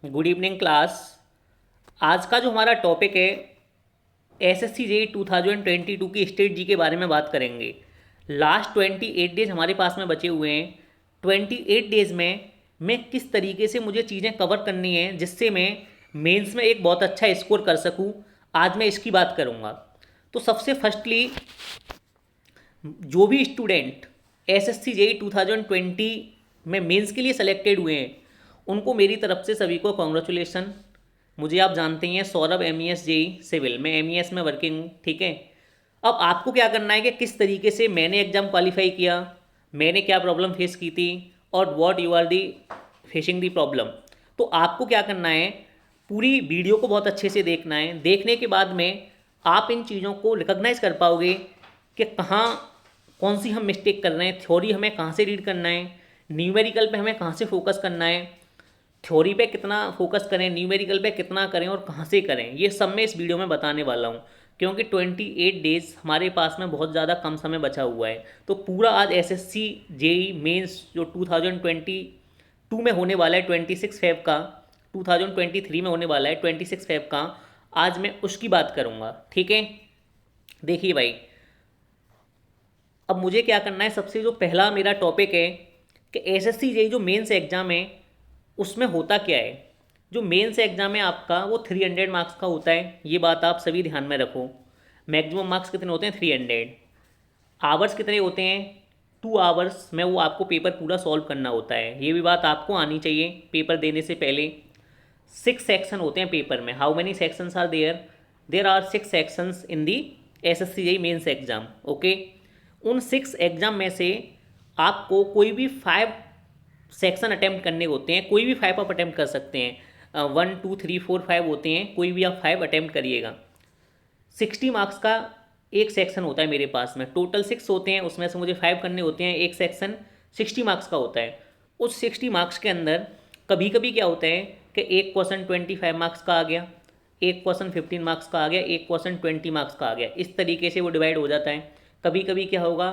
Good evening class. आज का जो हमारा टॉपिक है एसएससी जेई 2022 की स्टेट जी के बारे में बात करेंगे। लास्ट 28 डेज हमारे पास में बचे हुए हैं। 28 डेज में मैं किस तरीके से मुझे चीज़ें कवर करनी है जिससे मैं मेंस में एक बहुत अच्छा स्कोर कर सकूं, आज मैं इसकी बात करूंगा। तो सबसे फर्स्टली, जो भी स्टूडेंट एसएससी जेई 2020 में मेंस के लिए सेलेक्टेड हुए हैं उनको मेरी तरफ से सभी को कॉन्ग्रेचुलेसन। मुझे आप जानते ही हैं, सौरभ एमईएस जेई सिविल, मैं एमईएस में वर्किंग हूँ, ठीक है। अब आपको क्या करना है कि किस तरीके से मैंने एग्ज़ाम क्वालिफाई किया, मैंने क्या प्रॉब्लम फेस की थी और what you are the facing the problem. तो आपको क्या करना है, पूरी वीडियो को बहुत अच्छे से देखना है। देखने के बाद में आप इन चीज़ों को रिकॉग्नाइज कर पाओगे कि कहाँ कौन सी हम मिस्टेक कर रहे हैं, थ्योरी हमें कहाँ से रीड करना है, न्यूमेरिकल पे हमें कहाँ से फोकस करना है, थ्योरी पे कितना फोकस करें, न्यूमेरिकल पे कितना करें और कहाँ से करें, ये सब मैं इस वीडियो में बताने वाला हूँ। क्योंकि 28 डेज हमारे पास में बहुत ज़्यादा कम समय बचा हुआ है। तो पूरा आज एसएससी जेई मेंस जो 2022 में होने वाला है, 26 फेब का, 2023 में होने वाला है 26 फेब का, आज मैं उसकी बात करूँगा, ठीक है। देखिए भाई, अब मुझे क्या करना है, सबसे जो पहला मेरा टॉपिक है कि एसएससी जेई जो मेंस एग्ज़ाम है उसमें होता क्या है। जो मेंस एग्ज़ाम है आपका वो 300 मार्क्स का होता है, ये बात आप सभी ध्यान में रखो। मैक्सिमम मार्क्स कितने होते हैं, 300। आवर्स कितने होते हैं, 2 आवर्स में वो आपको पेपर पूरा सॉल्व करना होता है, ये भी बात आपको आनी चाहिए पेपर देने से पहले। 6 सेक्शन होते हैं पेपर में। How many sections are there, there are 6 sections in the SSC JE mains exam, okay. उन 6 एग्जाम में से आपको कोई भी 5 सेक्शन अटैम्प्ट करने होते हैं, कोई भी 5 आप अटैम्प्ट कर सकते हैं। 1 2 3 4 5 होते हैं, कोई भी आप 5 अटैम्प्ट करिएगा। 60 मार्क्स का एक सेक्शन होता है मेरे पास में, टोटल 6 होते हैं, उसमें से मुझे 5 करने होते हैं। एक सेक्शन 60 मार्क्स का होता है। उस 60 मार्क्स के अंदर कभी कभी क्या होता है कि एक क्वेश्चन 25 मार्क्स का आ गया, एक क्वेश्चन 15 मार्क्स का आ गया, एक क्वेश्चन 20 मार्क्स का आ गया, इस तरीके से वो डिवाइड हो जाता है। कभी कभी क्या होगा,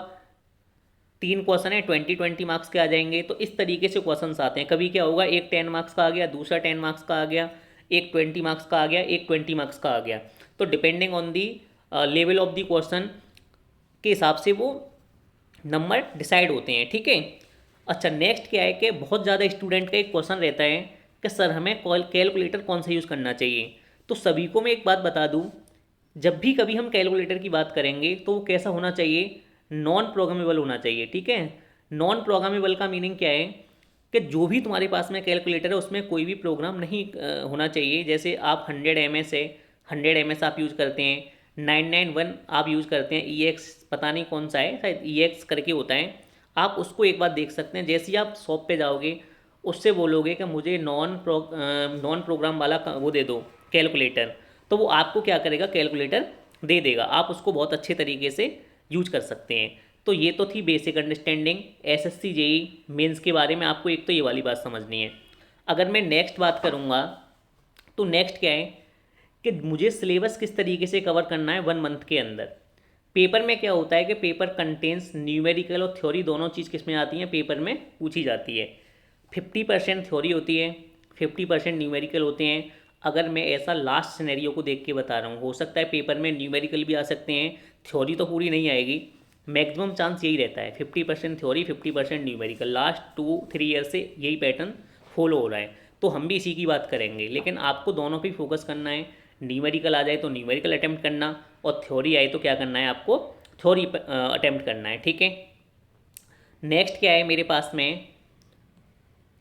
3 क्वेश्चन है, 20 20 मार्क्स के आ जाएंगे, तो इस तरीके से क्वेश्चन आते हैं। कभी क्या होगा, एक 10 मार्क्स का आ गया, दूसरा 10 मार्क्स का आ गया, एक 20 मार्क्स का आ गया, एक 20 मार्क्स का आ गया। तो depending on the level of the question के हिसाब से वो नंबर डिसाइड होते हैं, ठीक है। अच्छा, नेक्स्ट क्या है कि बहुत ज़्यादा स्टूडेंट का एक क्वेश्चन रहता है कि सर हमें कैलकुलेटर कौन सा यूज़ करना चाहिए। तो सभी को मैं एक बात बता दूं, जब भी कभी हम कैलकुलेटर की बात करेंगे तो वो कैसा होना चाहिए, नॉन प्रोग्रामेबल होना चाहिए, ठीक है। नॉन प्रोग्रामेबल का मीनिंग क्या है कि जो भी तुम्हारे पास में कैलकुलेटर है उसमें कोई भी प्रोग्राम नहीं होना चाहिए। जैसे आप 100 ms है, 100 ms आप यूज़ करते हैं, 991 आप यूज़ करते हैं, ई एक्स पता नहीं कौन सा है, शायद ई एक्स करके होता है। आप उसको एक बार देख सकते हैं, जैसे ही आप शॉप पे जाओगे उससे बोलोगे कि मुझे नॉन प्रोग्राम वाला वो दे दो कैलकुलेटर, तो वो आपको क्या करेगा, कैलकुलेटर दे देगा। आप उसको बहुत अच्छे तरीके से यूज कर सकते हैं। तो ये तो थी basic understanding SSC JE mains के बारे में। आपको एक तो ये वाली बात समझनी है। अगर मैं नेक्स्ट बात करूँगा तो नेक्स्ट क्या है कि मुझे सिलेबस किस तरीके से कवर करना है 1 मंथ के अंदर। पेपर में क्या होता है कि पेपर कंटेंस न्यूमेरिकल और थ्योरी दोनों चीज़ किस में आती हैं, पेपर में पूछी जाती है। 50% थ्योरी होती है, 50% न्यूमेरिकल होते हैं। अगर मैं ऐसा लास्ट सिनेरियो को देख के बता रहा हूँ, हो सकता है पेपर में न्यूमेरिकल भी आ सकते हैं, थ्योरी तो पूरी नहीं आएगी। मैक्सिमम चांस यही रहता है, 50% थ्योरी 50% न्यूमेरिकल। लास्ट 2 3 ईयर से यही पैटर्न फॉलो हो रहा है। तो हम भी इसी की बात करेंगे, लेकिन आपको दोनों पे फोकस करना है। न्यूमेरिकल आ जाए तो न्यूमेरिकल अटैम्प्ट करना, और थ्योरी आए तो क्या करना है, आपको थ्योरी अटैम्प्ट करना है, ठीक है। नेक्स्ट क्या है मेरे पास में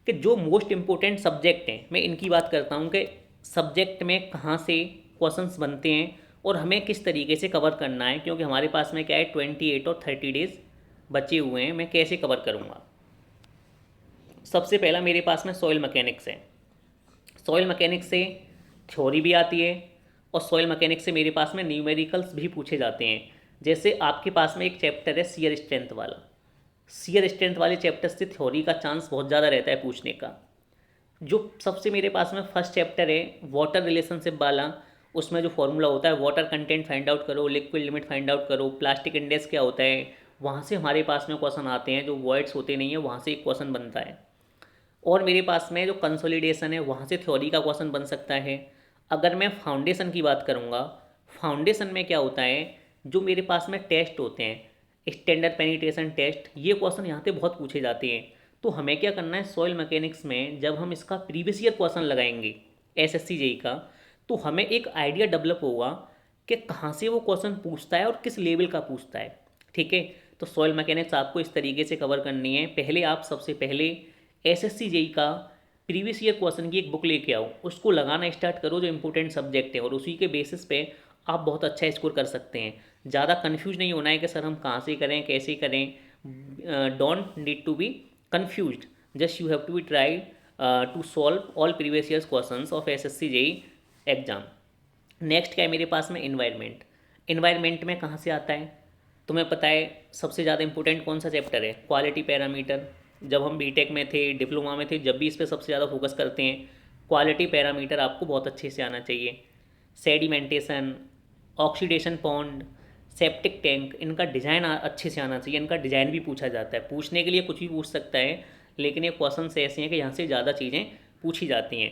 कि जो मोस्ट इंपॉर्टेंट सब्जेक्ट हैं, मैं इनकी बात करता हूँ कि सब्जेक्ट में कहाँ से क्वेश्चंस बनते हैं और हमें किस तरीके से कवर करना है। क्योंकि हमारे पास में क्या है, 28 और 30 डेज बचे हुए हैं, मैं कैसे कवर करूँगा। सबसे पहला मेरे पास में सॉइल मैकेनिक्स है। सॉइल मैकेनिक्स से थ्योरी भी आती है, और सॉइल मैकेनिक्स से मेरे पास में न्यूमेरिकल्स भी पूछे जाते हैं। जैसे आपके पास में एक चैप्टर है सियर स्ट्रेंथ वाला, सियर स्ट्रेंथ वाले चैप्टर से थ्योरी का चांस बहुत ज़्यादा रहता है पूछने का। जो सबसे मेरे पास में फर्स्ट चैप्टर है वाटर रिलेशनशिप वाला, उसमें जो फॉर्मूला होता है वाटर कंटेंट फाइंड आउट करो, लिक्विड लिमिट फाइंड आउट करो, प्लास्टिक इंडेक्स क्या होता है, वहाँ से हमारे पास में क्वेश्चन आते हैं। जो वर्ड्स होते नहीं है वहाँ से एक क्वेश्चन बनता है। और मेरे पास में जो कंसोलिडेशन है वहाँ से थ्योरी का क्वेश्चन बन सकता है। अगर मैं फाउंडेशन की बात करूँगा, फाउंडेशन में क्या होता है, जो मेरे पास में टेस्ट होते हैं स्टैंडर्ड पेनिट्रेशन टेस्ट, ये क्वेश्चन यहाँ पे बहुत पूछे जाते हैं। तो हमें क्या करना है, सॉइल मैकेनिक्स में जब हम इसका प्रीवियस ईयर क्वेश्चन लगाएंगे एसएससी जेई का, तो हमें एक आइडिया डेवलप होगा कि कहाँ से वो क्वेश्चन पूछता है और किस लेवल का पूछता है। ठीक है, तो सॉइल मैकेनिक्स आपको इस तरीके से कवर करनी है। पहले आप सबसे पहले एसएससी जेई का प्रीवियस ईयर क्वेश्चन की एक बुक लेके आओ, उसको लगाना स्टार्ट करो जो इंपॉर्टेंट सब्जेक्ट है, और उसी के बेसिस पे आप बहुत अच्छा स्कोर कर सकते हैं। ज़्यादा कन्फ्यूज नहीं होना है कि सर हम कहाँ से करें कैसे करें। Don't need to be confuse, just you have to be try to solve all previous years questions of SSC JE exam. Next क्या है मेरे पास में, इन्वायरमेंट। इन्वायरमेंट में कहाँ से आता है, तुम्हें पता है सबसे ज़्यादा इंपॉर्टेंट कौन सा चैप्टर है, क्वालिटी पैरामीटर। जब हम बीटेक में थे, डिप्लोमा में थे, जब भी इस पर सबसे ज़्यादा फोकस करते हैं, क्वालिटी पैरामीटर आपको बहुत अच्छे से आना चाहिए। Sedimentation, oxidation pond, septic tank, इनका डिज़ाइन अच्छे से आना चाहिए। इनका डिज़ाइन भी पूछा जाता है, पूछने के लिए कुछ भी पूछ सकता है, लेकिन ये क्वेश्चन ऐसे हैं कि यहाँ से ज़्यादा चीज़ें पूछी जाती हैं।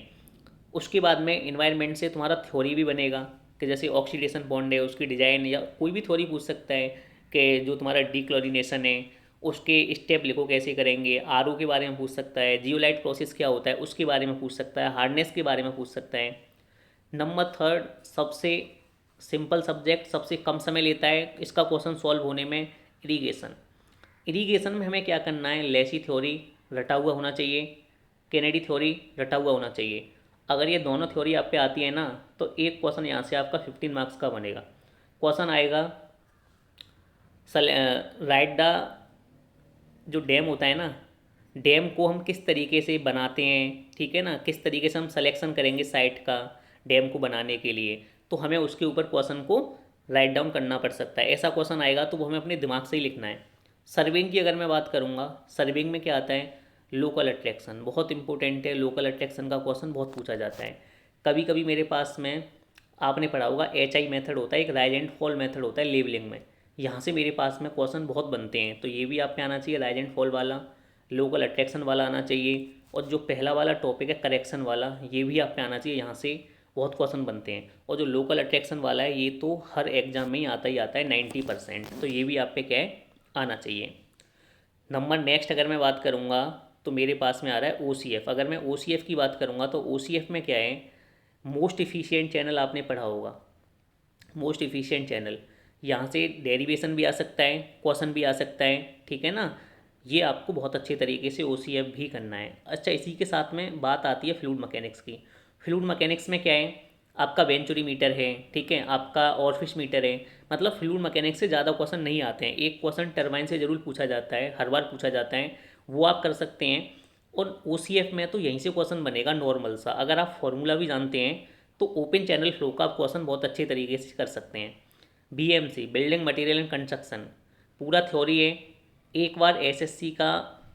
उसके बाद में इन्वायरमेंट से तुम्हारा थ्योरी भी बनेगा कि जैसे ऑक्सीडेशन बॉन्ड है उसकी डिज़ाइन, या कोई भी थ्योरी पूछ सकता है कि जो तुम्हारा डीक्लोरिनेशन है उसके स्टेप लिखो कैसे करेंगे। आरओ के बारे में पूछ सकता है, जियोलाइट प्रोसेस क्या होता है उसके बारे में पूछ सकता है, हार्डनेस के बारे में पूछ सकता है। नंबर थर्ड, सबसे सिंपल सब्जेक्ट, सबसे कम समय लेता है इसका क्वेश्चन सॉल्व होने में, इरीगेशन। इरीगेशन में हमें क्या करना है, लेसी थ्योरी रटा हुआ होना चाहिए, कैनेडी थ्योरी रटा हुआ होना चाहिए। अगर ये दोनों थ्योरी आप पे आती है ना, तो एक क्वेश्चन यहाँ से आपका 15 मार्क्स का बनेगा। क्वेश्चन आएगा, राइट द, जो डैम होता है ना, डैम को हम किस तरीके से बनाते हैं, ठीक है ना, किस तरीके से हम सिलेक्शन करेंगे साइट का डैम को बनाने के लिए, तो हमें उसके ऊपर क्वेश्चन को राइट डाउन करना पड़ सकता है। ऐसा क्वेश्चन आएगा तो वो हमें अपने दिमाग से ही लिखना है। सर्विंग की अगर मैं बात करूँगा, सर्विंग में क्या आता है, लोकल अट्रैक्शन बहुत इंपॉर्टेंट है। लोकल अट्रैक्शन का क्वेश्चन बहुत पूछा जाता है। कभी कभी मेरे पास में, आपने पढ़ा होगा HI मेथड होता है, एक राइज एंड फॉल मेथड होता है लेवलिंग में, यहाँ से मेरे पास में क्वेश्चन बहुत बनते हैं। तो ये भी आप पे आना चाहिए, राइज एंड फॉल वाला, लोकल अट्रैक्शन वाला आना चाहिए। और जो पहला वाला टॉपिक है करेक्शन वाला, ये भी आप पे आना चाहिए, यहाँ से बहुत क्वेश्चन बनते हैं। और जो लोकल अट्रैक्शन वाला है ये तो हर एग्जाम में ही आता है 90%, तो ये भी आप पे क्या है, आना चाहिए। नंबर नेक्स्ट अगर मैं बात करूँगा तो मेरे पास में आ रहा है OCF। अगर मैं OCF की बात करूँगा तो OCF में क्या है, मोस्ट इफ़िशियंट चैनल आपने पढ़ा होगा, मोस्ट इफ़िशियंट चैनल, यहाँ से डेरिवेशन भी आ सकता है, क्वेश्चन भी आ सकता है, ठीक है ना। ये आपको बहुत अच्छे तरीके से OCF भी करना है। अच्छा, इसी के साथ में बात आती है फ्लूइड मैकेनिक्स की। फ्लूइड मैकेनिक्स में क्या है, आपका वेंचुरी मीटर है, ठीक है, आपका ऑरफिश मीटर है। मतलब फ्लूइड मैकेनिक्स से ज़्यादा क्वेश्चन नहीं आते हैं। एक क्वेश्चन टरबाइन से ज़रूर पूछा जाता है, हर बार पूछा जाता है, वो आप कर सकते हैं। और OCF में तो यहीं से क्वेश्चन बनेगा नॉर्मल सा। अगर आप फॉर्मूला भी जानते हैं तो ओपन चैनल फ्लो का आप क्वेश्चन बहुत अच्छे तरीके से कर सकते हैं। BMC, building material and construction, पूरा थ्योरी है। एक बार SSC का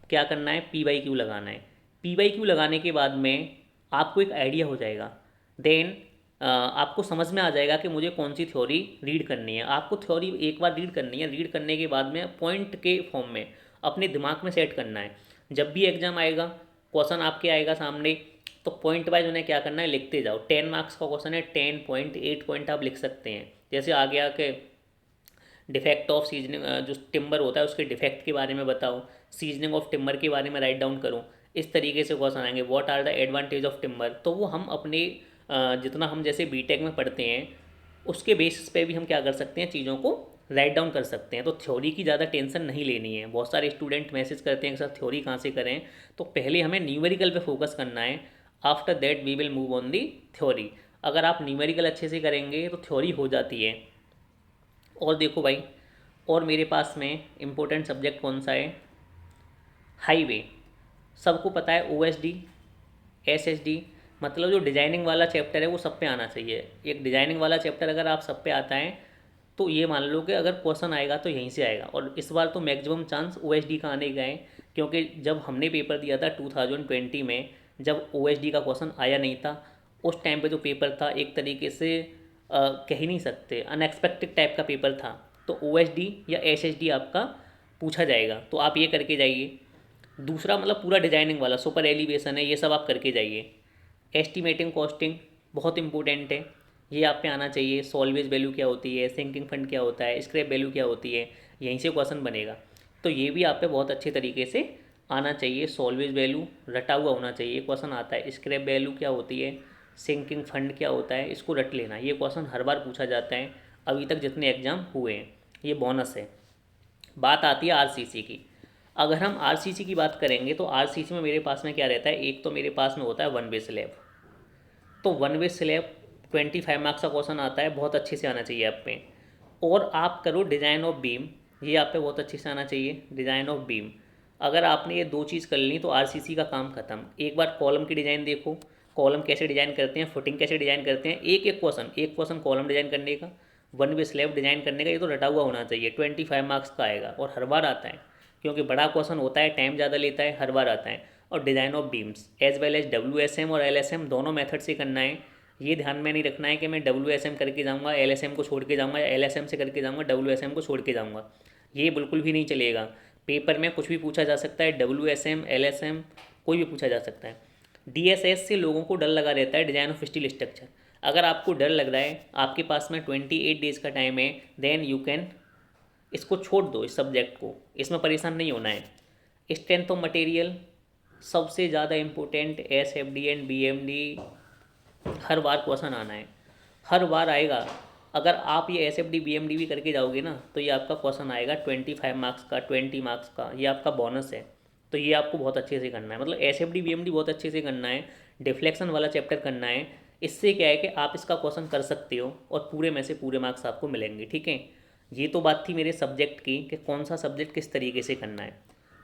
क्या करना है, PYQ लगाना है। PYQ लगाने के बाद में आपको एक आइडिया हो जाएगा, देन आपको समझ में आ जाएगा कि मुझे कौन सी थ्योरी रीड करनी है। आपको थ्योरी एक बार रीड करनी है, रीड करने के बाद में पॉइंट के फॉर्म में अपने दिमाग में सेट करना है। जब भी एग्जाम आएगा, क्वेश्चन आपके आएगा सामने, तो पॉइंट वाइज उन्हें क्या करना है, लिखते जाओ। 10 मार्क्स का क्वेश्चन है, 10 पॉइंट 8 पॉइंट आप लिख सकते हैं। जैसे आ गया कि डिफेक्ट ऑफ सीजनिंग, जो टिम्बर होता है उसके डिफेक्ट के बारे में बताओ, सीजनिंग ऑफ टिम्बर के बारे में राइट डाउन करो। इस तरीके से क्वेश्चन आएंगे, what are the advantage of timber. तो वो हम अपने जितना हम जैसे बीटेक में पढ़ते हैं उसके बेसिस पे भी हम क्या कर सकते हैं, चीज़ों को राइट डाउन कर सकते हैं। तो थ्योरी की ज़्यादा टेंशन नहीं लेनी है। बहुत सारे स्टूडेंट मैसेज करते हैं कि सर थ्योरी कहाँ से करें, तो पहले हमें न्यूमेरिकल पे फोकस करना है, after that we will move on the theory. अगर आप न्यूमेरिकल अच्छे से करेंगे तो थ्योरी हो जाती है। और देखो भाई, और मेरे पास में इम्पोर्टेंट सब्जेक्ट कौन सा है, हाईवे। सबको पता है OSD, SSD, मतलब जो डिजाइनिंग वाला चैप्टर है वो सब पे आना चाहिए। एक डिजाइनिंग वाला चैप्टर अगर आप सब पे आता है तो ये मान लो कि अगर क्वेश्चन आएगा तो यहीं से आएगा। और इस बार तो मैक्सिमम चांस OSD का आने का है, क्योंकि जब हमने पेपर दिया था 2020 में, जब OSD का क्वेश्चन आया नहीं था, उस टाइम पे जो पेपर था एक तरीके से कह ही नहीं सकते, अनएक्सपेक्टेड टाइप का पेपर था। तो OSD या SSD आपका पूछा जाएगा, तो आप ये करके जाइए। दूसरा मतलब पूरा डिजाइनिंग वाला सुपर एलिवेशन है, ये सब आप करके जाइए। एस्टिमेटिंग कॉस्टिंग बहुत इंपॉर्टेंट है, ये आप पे आना चाहिए। सॉल्वेज वैल्यू क्या होती है, सिंकिंग फंड क्या होता है, स्क्रैप वैल्यू क्या होती है, यहीं से क्वेश्चन बनेगा। तो ये भी आप पे बहुत अच्छे तरीके से आना चाहिए। सॉल्वेज वैल्यू रटा हुआ होना चाहिए, क्वेश्चन आता है। स्क्रैप वैल्यू क्या होती है, सिंकिंग फंड क्या होता है, इसको रट लेना, ये क्वेश्चन हर बार पूछा जाता है अभी तक जितने एग्जाम हुए हैं, ये बोनस है। बात आती है आरसीसी की। अगर हम आरसीसी की बात करेंगे तो आरसीसी में मेरे पास में क्या रहता है, एक तो मेरे पास में होता है वन वे स्लैब। तो वन वे स्लैब 25 मार्क्स का क्वेश्चन आता है, बहुत अच्छे से आना चाहिए आप पे। और आप करो डिज़ाइन ऑफ बीम, ये आप पे बहुत अच्छे से आना चाहिए, डिज़ाइन ऑफ बीम। अगर आपने ये दो चीज़ कर ली तो आरसीसी का काम खत्म। एक बार कॉलम की डिज़ाइन देखो, कॉलम कैसे डिज़ाइन करते हैं, फुटिंग कैसे डिज़ाइन करते हैं, एक क्वेश्चन कॉलम डिज़ाइन करने का, वन वे स्लैब डिज़ाइन करने का, ये तो रटा हुआ होना चाहिए। 25 मार्क्स का आएगा और हर बार आता है, क्योंकि बड़ा क्वेश्चन होता है, टाइम ज़्यादा लेता है, हर बार आता है। और design of beams as well as WSM और LSM दोनों मेथड से करना है। ये ध्यान में नहीं रखना है कि मैं WSM करके जाऊँगा, LSM को छोड़ के जाऊँगा, या LSM से करके जाऊँगा, WSM को छोड़ के जाऊँगा, ये बिल्कुल भी नहीं चलेगा। पेपर में कुछ भी पूछा जा सकता है, WSM LSM कोई भी पूछा जा सकता है। DSS से लोगों को डर लगा रहता है, डिज़ाइन ऑफ स्टील स्ट्रक्चर। अगर आपको डर लग रहा है, आपके पास में 28 डेज़ का टाइम है, देन यू कैन इसको छोड़ दो, इस सब्जेक्ट को, इसमें परेशान नहीं होना है। स्ट्रेंथ ऑफ मटेरियल सबसे ज़्यादा important, SFD and BMD her bar question आना है, हर बार आएगा। अगर आप ये SFD BMD भी करके जाओगे ना तो ये आपका क्वेश्चन आएगा 25 मार्क्स का, 20 मार्क्स का, ये आपका बोनस है। तो ये आपको बहुत अच्छे से करना है, मतलब SFD BMD बहुत अच्छे से करना है, डिफ्लेक्शन वाला चैप्टर करना है। इससे क्या है कि आप इसका क्वेश्चन कर सकते हो और पूरे में से पूरे मार्क्स आपको मिलेंगे, ठीक है। ये तो बात थी मेरे सब्जेक्ट की कि कौन सा सब्जेक्ट किस तरीके से करना है।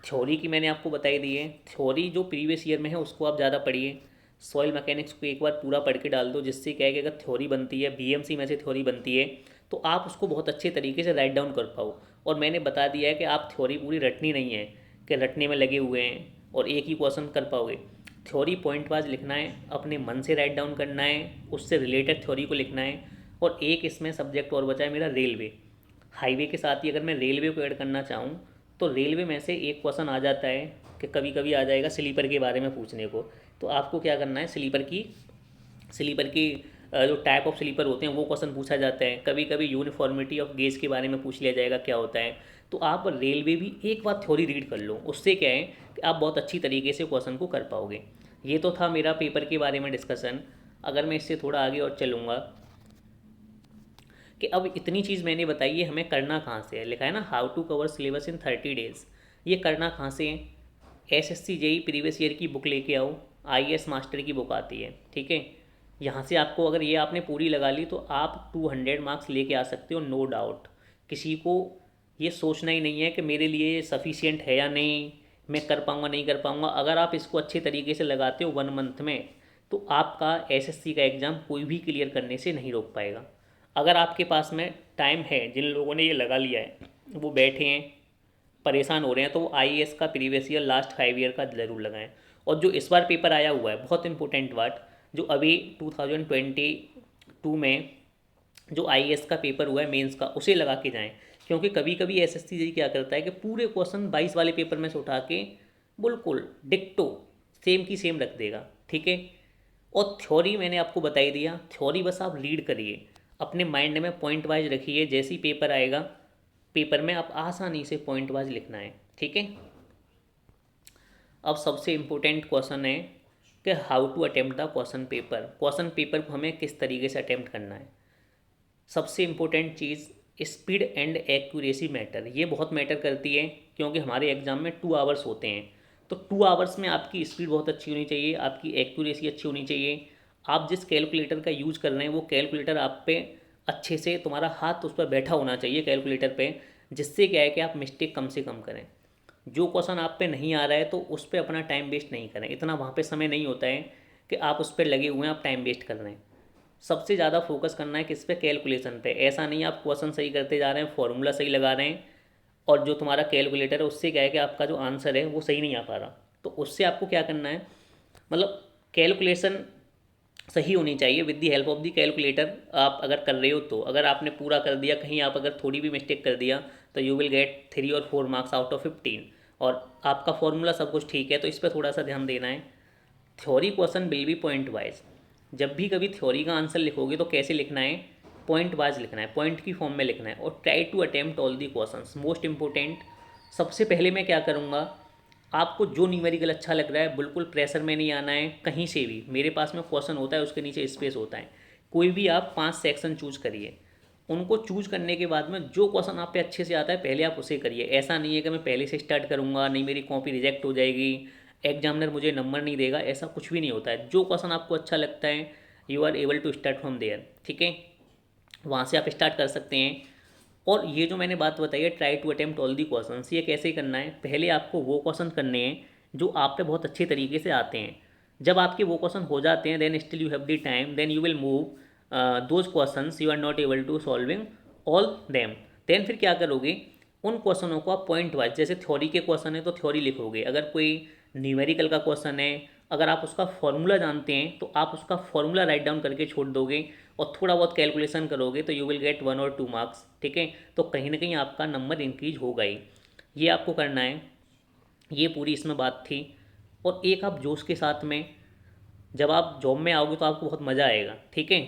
थ्योरी की मैंने आपको बताई दी है, थ्योरी जो प्रीवियस ईयर में है उसको आप ज़्यादा पढ़िए। सॉइल मैकेनिक्स को एक बार पूरा पढ़ के डाल दो, जिससे क्या है कि अगर थ्योरी बनती है, BMC में से थ्योरी बनती है, तो आप उसको बहुत अच्छे तरीके से राइट डाउन कर पाओ। और मैंने बता दिया है कि आप थ्योरी पूरी रटनी नहीं है कि रटने में लगे हुए हैं और एक ही क्वेश्चन कर पाओगे। थ्योरी पॉइंट वाइज लिखना है, अपने मन से राइट डाउन करना है, उससे रिलेटेड थ्योरी को लिखना है। और एक इसमें सब्जेक्ट और बचा है मेरा रेलवे। हाईवे के साथ ही अगर मैं रेलवे को ऐड करना चाहूँ तो रेलवे में से एक क्वेश्चन आ जाता है कि कभी कभी आ जाएगा स्लीपर के बारे में पूछने को। तो आपको क्या करना है, स्लीपर की जो टाइप ऑफ स्लीपर होते हैं वो क्वेश्चन पूछा जाता है। कभी कभी यूनिफॉर्मिटी ऑफ गेज के बारे में पूछ लिया जाएगा क्या होता है। तो आप रेलवे भी एक बार थ्योरी रीड कर लो, उससे क्या है कि आप बहुत अच्छी तरीके से क्वेश्चन को कर पाओगे। ये तो था मेरा पेपर के बारे में डिस्कशन। अगर मैं इससे थोड़ा आगे और चलूँगा कि अब इतनी चीज़ मैंने बताई है, हमें करना कहाँ से है। लिखा है ना, how to cover syllabus in 30 days. ये करना कहाँ से है, SSC JEE प्रीवियस ईयर की बुक लेके आओ, IAS मास्टर की बुक आती है, ठीक है। यहाँ से आपको अगर ये आपने पूरी लगा ली तो आप 200 मार्क्स लेके आ सकते हो, नो डाउट। किसी को ये सोचना ही नहीं है कि मेरे लिए सफिशियंट है या नहीं, मैं कर पाऊँगा नहीं कर पाऊँगा। अगर आप इसको अच्छे तरीके से लगाते हो 1 मंथ में, तो आपका SSC का एग्ज़ाम कोई भी क्लियर करने से नहीं रोक पाएगा। अगर आपके पास में टाइम है, जिन लोगों ने ये लगा लिया है वो बैठे हैं, परेशान हो रहे हैं, तो वो IAS का प्रीवियस ईयर लास्ट 5 ईयर का ज़रूर लगाएं। और जो इस बार पेपर आया हुआ है, बहुत इंपॉर्टेंट बात, जो अभी 2022 में जो IAS का पेपर हुआ है मेंस का, उसे लगा के जाएं। क्योंकि कभी कभी SSC जी क्या करता है कि पूरे क्वेश्चन 22 वाले पेपर में से उठा के बिल्कुल डिक्टो सेम की सेम रख देगा, ठीक है। और थ्योरी मैंने आपको बताई दिया, थ्योरी बस आप रीड करिए, अपने माइंड में पॉइंट वाइज रखिए, जैसे ही पेपर आएगा पेपर में आप आसानी से पॉइंट वाइज लिखना है, ठीक है। अब सबसे इम्पोर्टेंट क्वेश्चन है कि how to attempt the question paper को हमें किस तरीके से अटेम्प्ट करना है। सबसे इम्पोर्टेंट चीज़, स्पीड एंड एक्यूरेसी मैटर, ये बहुत मैटर करती है, क्योंकि हमारे एग्ज़ाम में 2 आवर्स होते हैं। तो 2 आवर्स में आपकी स्पीड बहुत अच्छी होनी चाहिए, आपकी एक्यूरेसी अच्छी होनी चाहिए। आप जिस कैलकुलेटर का यूज़ कर रहे हैं वो कैलकुलेटर आप पे अच्छे से, तुम्हारा हाथ उस पर बैठा होना चाहिए कैलकुलेटर पे, जिससे क्या है कि आप मिस्टेक कम से कम करें। जो क्वेश्चन आप पे नहीं आ रहा है तो उस पर अपना टाइम वेस्ट नहीं करें, इतना वहाँ पे समय नहीं होता है कि आप उस पर लगे हुए हैं, आप टाइम वेस्ट कर रहे हैं। सबसे ज़्यादा फोकस करना है किस पे, कैलकुलेशन पे। ऐसा नहीं आप क्वेश्चन सही करते जा रहे हैं, फॉर्मूला सही लगा रहे हैं, और जो तुम्हारा कैलकुलेटर है उससे क्या है कि आपका जो आंसर है वो सही नहीं आ पा रहा। तो उससे आपको क्या करना है, मतलब कैलकुलेशन सही होनी चाहिए। With the help of the calculator आप अगर कर रहे हो, तो अगर आपने पूरा कर दिया, कहीं आप अगर थोड़ी भी मिस्टेक कर दिया तो यू विल गेट 3 और 4 मार्क्स आउट ऑफ 15। और आपका फॉर्मूला सब कुछ ठीक है, तो इस पर थोड़ा सा ध्यान देना है। Theory question will be point wise. जब भी कभी थ्योरी का आंसर लिखोगे तो कैसे लिखना है, पॉइंट वाइज लिखना है, पॉइंट की फॉर्म में लिखना है। और try to attempt all the questions, most important. सबसे पहले मैं क्या करूँगा, आपको जो न्यूमेरिकल अच्छा लग रहा है, बिल्कुल प्रेशर में नहीं आना है कहीं से भी। मेरे पास में क्वेश्चन होता है, उसके नीचे स्पेस होता है, कोई भी आप 5 सेक्शन चूज करिए। उनको चूज करने के बाद में जो क्वेश्चन आप पे अच्छे से आता है पहले आप उसे करिए। ऐसा नहीं है कि मैं पहले से स्टार्ट करूँगा, नहीं मेरी कॉपी रिजेक्ट हो जाएगी, एग्जामिनर मुझे नंबर नहीं देगा, ऐसा कुछ भी नहीं होता है। जो क्वेश्चन आपको अच्छा लगता है you are able to start from there, ठीक है, वहाँ से आप स्टार्ट कर सकते हैं। और ये जो मैंने बात बताई है try to attempt all the question, ये कैसे करना है, पहले आपको वो क्वेश्चन करने हैं जो आप पे बहुत अच्छे तरीके से आते हैं। जब आपके वो क्वेश्चन हो जाते हैं then still you have the time, then you will move those question you are not able to solving all them. Then फिर क्या करोगे, उन क्वेश्चनों को आप पॉइंट वाइज, जैसे थ्योरी के क्वेश्चन है तो थ्योरी लिखोगे, अगर कोई न्यूमेरिकल का क्वेश्चन है, अगर आप उसका फॉर्मूला जानते हैं तो आप उसका फॉर्मूला राइट डाउन करके छोड़ दोगे और थोड़ा बहुत कैलकुलेशन करोगे तो यू विल गेट 1 और 2 मार्क्स, ठीक है। तो कहीं ना कहीं आपका नंबर इंक्रीज होगा ही। ये आपको करना है, ये पूरी इसमें बात थी। और एक आप जोश के साथ में, जब आप जॉब में आओगे तो आपको बहुत मज़ा आएगा, ठीक है।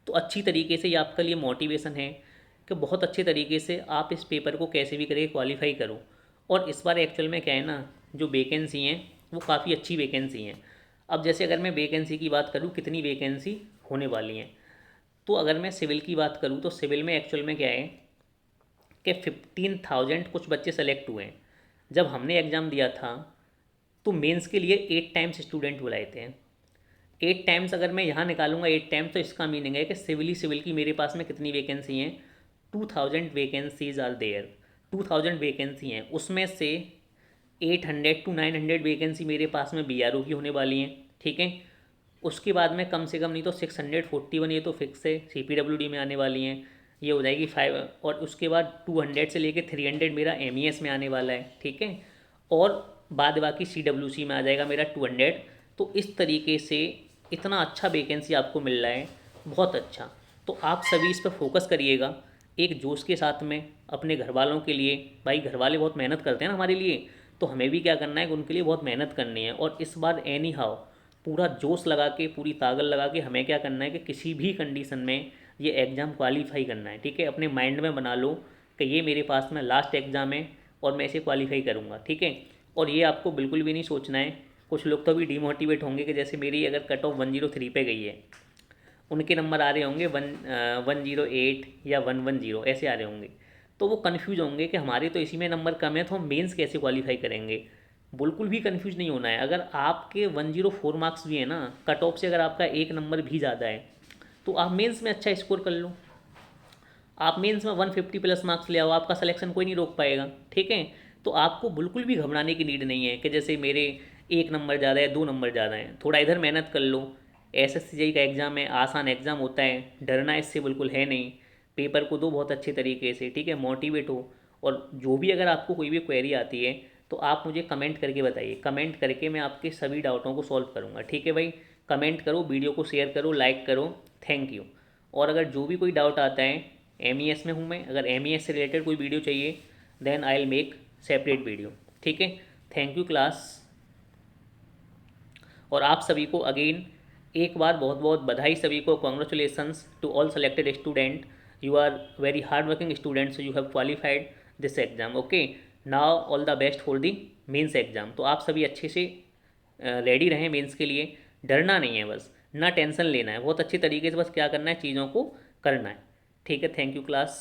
तो अच्छी तरीके से ये आपके लिए मोटिवेशन है कि बहुत अच्छे तरीके से आप इस पेपर को कैसे भी करके क्वालिफाई करो। और इस बार एक्चुअल में क्या है ना, जो वैकेंसी हैं वो काफ़ी अच्छी वैकेंसी हैं। अब जैसे अगर मैं वैकेंसी की बात करूँ कितनी वैकेंसी होने वाली हैं, तो अगर मैं सिविल की बात करूँ तो सिविल में एक्चुअल में क्या है कि 15,000 कुछ बच्चे सेलेक्ट हुए हैं। जब हमने एग्ज़ाम दिया था तो मेंस के लिए 8 टाइम्स स्टूडेंट बुलाए थे। 8 टाइम्स अगर मैं यहाँ निकालूंगा 8 टाइम्स, तो इसका मीनिंग है कि सिविल की मेरे पास में कितनी वैकेंसी हैं, 2,000 वैकेंसीज आर देयर। 2,000 वैकेंसी हैं, उसमें से 800 to 900 वैकेंसी मेरे पास में BRO की होने वाली हैं, ठीक है। उसके बाद में कम से कम नहीं तो 641, ये तो फिक्स है, CPWD में आने वाली हैं, ये हो जाएगी 5। और उसके बाद 200 से लेके 300 मेरा MES में आने वाला है, ठीक है। और बाद बाकी CWC में आ जाएगा मेरा 200। तो इस तरीके से इतना अच्छा वैकेंसी आपको मिल रहा है, बहुत अच्छा। तो आप सभी इस पर फोकस करिएगा एक जोश के साथ में अपने घर वालों के लिए। भाई घर वाले बहुत मेहनत करते हैं ना हमारे लिए, तो हमें भी क्या करना है कि उनके लिए बहुत मेहनत करनी है। और इस बार एनी हाउ पूरा जोश लगा के, पूरी ताकत लगा के हमें क्या करना है कि किसी भी कंडीशन में ये एग्ज़ाम क्वालिफाई करना है, ठीक है। अपने माइंड में बना लो कि ये मेरे पास में लास्ट एग्ज़ाम है और मैं इसे क्वालिफाई करूँगा, ठीक है। और ये आपको बिल्कुल भी नहीं सोचना है, कुछ लोग तो अभी डिमोटिवेट होंगे कि जैसे मेरी अगर कट ऑफ 103 पे गई है, उनके नंबर आ रहे होंगे 108 या 110 ऐसे आ रहे होंगे, तो वो कन्फ्यूज होंगे कि हमारे तो इसी में नंबर कम है तो हम मेंस कैसे क्वालिफाई करेंगे। बिल्कुल भी कन्फ्यूज नहीं होना है। अगर आपके 104 मार्क्स भी है ना कट ऑफ से, अगर आपका एक नंबर भी ज़्यादा है तो आप मेंस में अच्छा स्कोर कर लो। आप मेंस में 150 प्लस मार्क्स ले आओ, आपका सिलेक्शन कोई नहीं रोक पाएगा, ठीक है। तो आपको बिल्कुल भी घबराने की नीड नहीं है कि जैसे मेरे एक नंबर ज़्यादा है, 2 नंबर ज़्यादा है। थोड़ा इधर मेहनत कर लो, SSCI का एग्ज़ाम है, आसान एग्ज़ाम होता है, डरना इससे बिल्कुल है नहीं। पेपर को दो बहुत अच्छे तरीके से, ठीक है, मोटिवेट हो। और जो भी अगर आपको कोई भी क्वेरी आती है तो आप मुझे कमेंट करके बताइए, कमेंट करके मैं आपके सभी डाउटों को सॉल्व करूँगा, ठीक है भाई। कमेंट करो, वीडियो को शेयर करो, लाइक करो, थैंक यू। और अगर जो भी कोई डाउट आता है, MES में हूँ मैं, अगर MES से रिलेटेड कोई वीडियो चाहिए then I will make separate video, ठीक है। Thank you class. और आप सभी को अगेन एक बार बहुत बहुत बधाई सभी को, congratulations to all selected student. You are very hard working students, you have qualified this exam, okay. Now all the best for the mains exam. तो आप सभी अच्छे से रेडी रहें मेंस के लिए, डरना नहीं है बस, ना टेंशन लेना है, बहुत अच्छे तरीके से बस क्या करना है, चीज़ों को करना है, ठीक है। Thank you class.